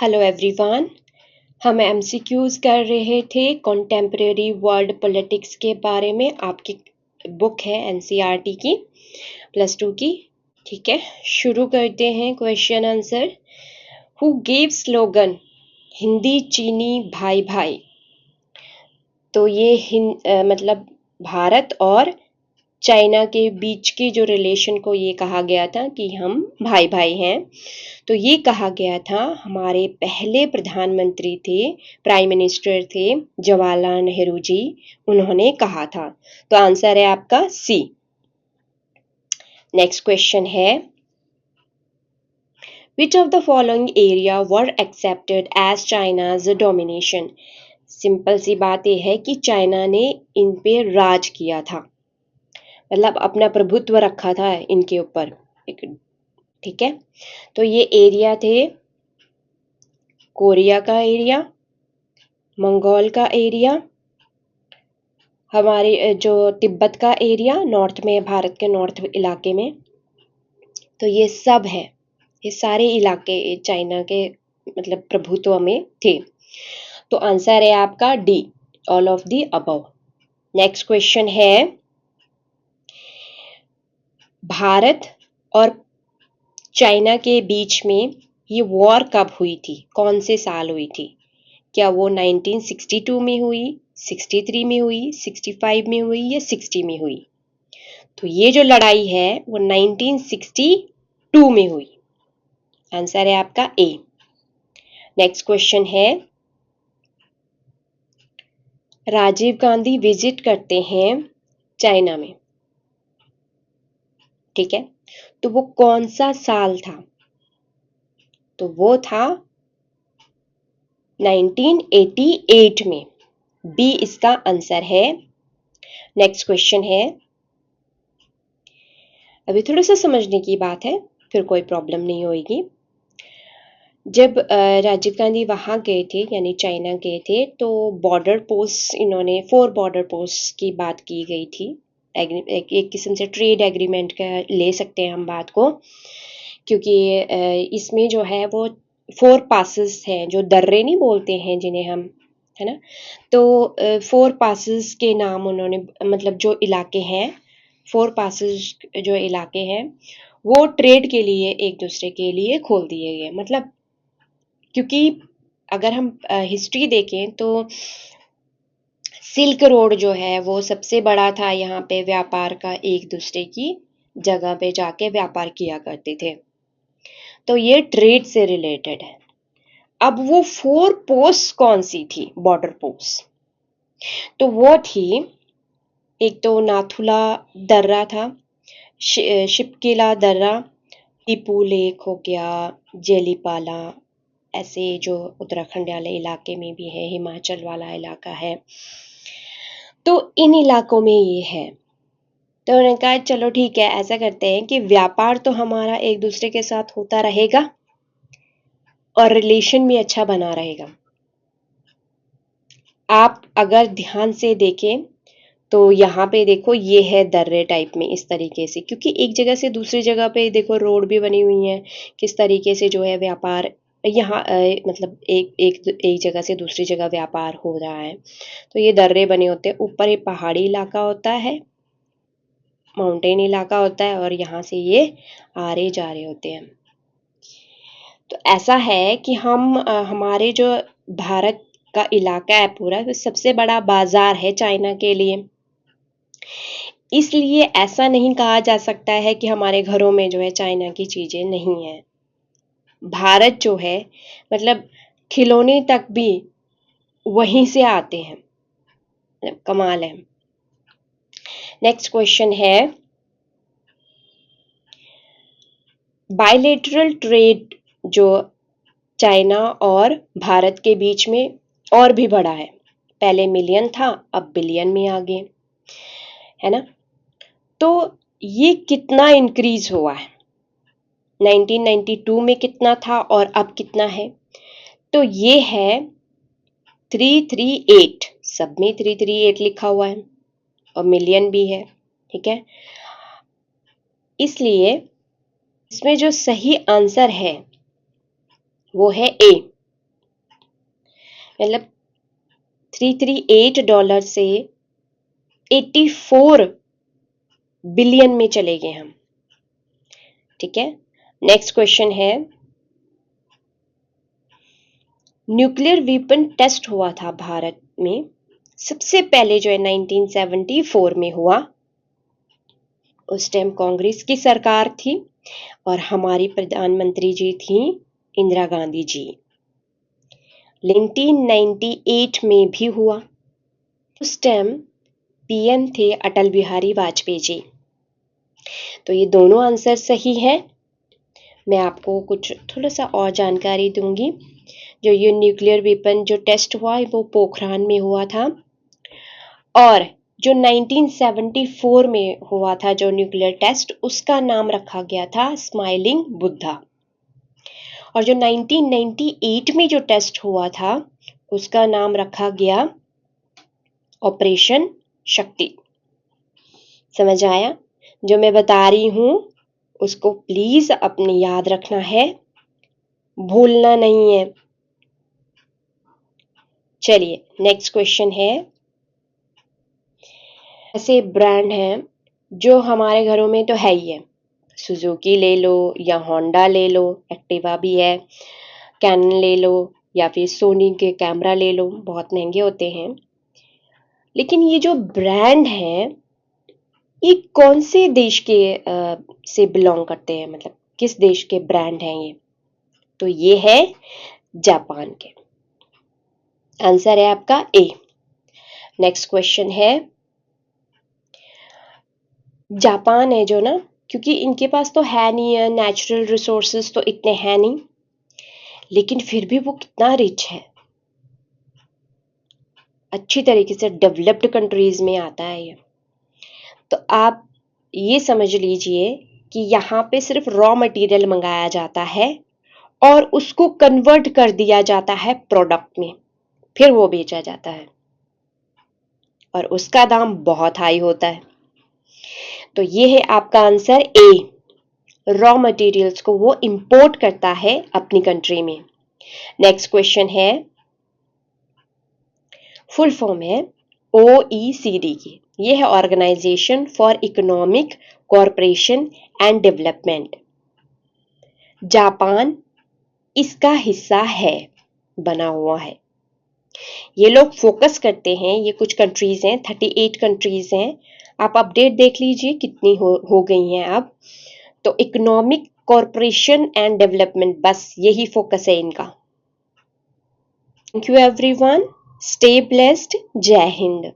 Hello everyone. हम MCQs कर रहे थे कॉन्टेम्परेरी वर्ल्ड पॉलिटिक्स के बारे में। आपकी बुक है एनसीईआरटी की +2 की। ठीक है, शुरू करते हैं question answer. Who gave slogan Hindi चीनी भाई भाई? तो ये मतलब भारत और चाइना के बीच के जो रिलेशन को ये कहा गया था कि हम भाई भाई हैं। तो ये कहा गया था, हमारे पहले प्रधानमंत्री थे, प्राइम मिनिस्टर थे जवाहरलाल नेहरू जी, उन्होंने कहा था। तो आंसर है आपका सी। नेक्स्ट क्वेश्चन है, which of the following area were accepted as China's domination? Simple सी बात यह है कि चाइना ने इन पे राज किया था, मतलब अपना प्रभुत्व रखा था इनके ऊपर। ठीक है, तो ये एरिया थे कोरिया का एरिया, मंगोल का एरिया, हमारे जो तिब्बत का एरिया नॉर्थ में, भारत के नॉर्थ इलाके में। तो ये सब है, ये सारे इलाके चाइना के मतलब प्रभुत्व में थे। तो आंसर है आपका D, all of the above. Next question है, भारत और चाइना के बीच में ये वॉर कब हुई थी, कौन से साल हुई थी? क्या वो 1962 में हुई, 63 में हुई, 65 में हुई या 60 में हुई? तो ये जो लड़ाई है वो 1962 में हुई। आंसर है आपका ए। नेक्स्ट क्वेश्चन है, राजीव गांधी विजिट करते हैं चाइना में, ठीक है, तो वो कौन सा साल था? तो वो था 1988 में। बी इसका आंसर है। नेक्स्ट क्वेश्चन है, अभी थोड़ा सा समझने की बात है, फिर कोई प्रॉब्लम नहीं होगी। जब राजीव गांधी वहाँ गए थे, यानी चाइना गए थे, तो बॉर्डर पोस्ट, इन्होंने 4 बॉर्डर पोस्ट की बात की गई थी। एक किस्म से ट्रेड एग्रीमेंट का ले सकते हैं हम बात को, क्योंकि इसमें जो है वो 4 पासेस हैं, जो दर्रे नहीं बोलते हैं जिन्हें हम, है ना। तो 4 पासेस के नाम उन्होंने, मतलब जो इलाके हैं, 4 पासेस जो इलाके हैं वो ट्रेड के लिए एक दूसरे के लिए खोल दिए गए। मतलब क्योंकि अगर हम हिस्ट्री देखें तो सिल्क रोड जो है वो सबसे बड़ा था यहाँ पे व्यापार का, एक दूसरे की जगह पे जाके व्यापार किया करते थे। तो ये ट्रेड से रिलेटेड है। अब वो 4 पोस्ट कौन सी थी, बॉर्डर पोस्ट? तो वो थी, एक तो नाथुला दर्रा था, शिपकिला दर्रा, टीपू लेक हो गया, जेलीपाला, ऐसे जो उत्तराखंड वाले इलाके में भी है, हिमाचल वाला इलाका है। तो इन इलाकों में ये है। तो उन्होंने कहा चलो ठीक है, ऐसा करते हैं कि व्यापार तो हमारा एक दूसरे के साथ होता रहेगा और रिलेशन भी अच्छा बना रहेगा। आप अगर ध्यान से देखें तो यहाँ पे देखो, ये है दर्रे टाइप में इस तरीके से, क्योंकि एक जगह से दूसरी जगह पे देखो रोड भी बनी हुई है, किस तरीके से जो है व्यापार यहाँ मतलब एक जगह से दूसरी जगह व्यापार हो रहा है। तो ये दर्रे बने होते हैं, ऊपर ये पहाड़ी इलाका होता है, माउंटेन इलाका होता है, और यहाँ से ये आ रहे जा रहे होते हैं। तो ऐसा है कि हमारे जो भारत का इलाका है पूरा, वो सबसे बड़ा बाजार है चाइना के लिए। इसलिए ऐसा नहीं कहा जा सकता है कि हमारे घरों में जो है चाइना की चीजें नहीं है। भारत जो है, मतलब खिलौने तक भी वहीं से आते हैं, कमाल है। नेक्स्ट क्वेश्चन है, बायलेटरल ट्रेड जो चाइना और भारत के बीच में और भी बढ़ा है। पहले मिलियन था, अब बिलियन में आ गए, है ना। तो ये कितना इंक्रीज हुआ है? 1992 में कितना था और अब कितना है? तो ये है 338, सब में 338 लिखा हुआ है और मिलियन भी है, ठीक है। इसलिए इसमें जो सही आंसर है वो है ए, मतलब $338 से 84 बिलियन में चले गए हम। ठीक है, नेक्स्ट क्वेश्चन है, न्यूक्लियर वेपन टेस्ट हुआ था भारत में सबसे पहले जो है 1974 में हुआ। उस टाइम कांग्रेस की सरकार थी और हमारी प्रधानमंत्री जी थी इंदिरा गांधी जी। 1998 में भी हुआ, उस टाइम पीएम थे अटल बिहारी वाजपेयी जी। तो ये दोनों आंसर सही है। मैं आपको कुछ थोड़ा सा और जानकारी दूंगी। जो ये न्यूक्लियर वेपन जो टेस्ट हुआ वो पोखरान में हुआ था, और जो 1974 में हुआ था जो न्यूक्लियर टेस्ट, उसका नाम रखा गया था स्माइलिंग बुद्धा। और जो 1998 में जो टेस्ट हुआ था उसका नाम रखा गया ऑपरेशन शक्ति। समझ आया? जो मैं बता रही हूं उसको प्लीज अपने याद रखना है, भूलना नहीं है। चलिए नेक्स्ट क्वेश्चन है, ऐसे ब्रांड हैं जो हमारे घरों में तो है ही है, सुजुकी ले लो या होंडा ले लो, एक्टिवा भी है, कैनन ले लो या फिर सोनी के कैमरा ले लो, बहुत महंगे होते हैं। लेकिन ये जो ब्रांड है ये कौन से देश के से बिलोंग करते हैं, मतलब किस देश के ब्रांड हैं ये? तो ये है जापान के। आंसर है आपका ए। नेक्स्ट क्वेश्चन है, जापान है जो ना, क्योंकि इनके पास तो है नहीं है, नेचुरल रिसोर्सेस तो इतने हैं नहीं, लेकिन फिर भी वो कितना रिच है, अच्छी तरीके से डेवलप्ड कंट्रीज में आता है ये। तो आप ये समझ लीजिए कि यहाँ पे सिर्फ रॉ मटेरियल मंगाया जाता है और उसको कन्वर्ट कर दिया जाता है प्रोडक्ट में, फिर वो बेचा जाता है और उसका दाम बहुत हाई होता है। तो ये है आपका आंसर ए। रॉ मटेरियल्स को वो इंपोर्ट करता है अपनी कंट्री में। नेक्स्ट क्वेश्चन है, फुल फॉर्म है OECD की, ये है organisation for economic corporation and development. Japan इसका हिस्सा है, बना हुआ है। ये लोग फोकस करते हैं, ये कुछ कंट्रीज हैं, 38 कंट्रीज हैं, आप अपडेट देख लीजिए कितनी हो गई हैं अब। तो इकोनॉमिक कॉरपोरेशन एंड डेवलपमेंट, बस यही फोकस है इनका। Thank you everyone, stay blessed, जय हिंद।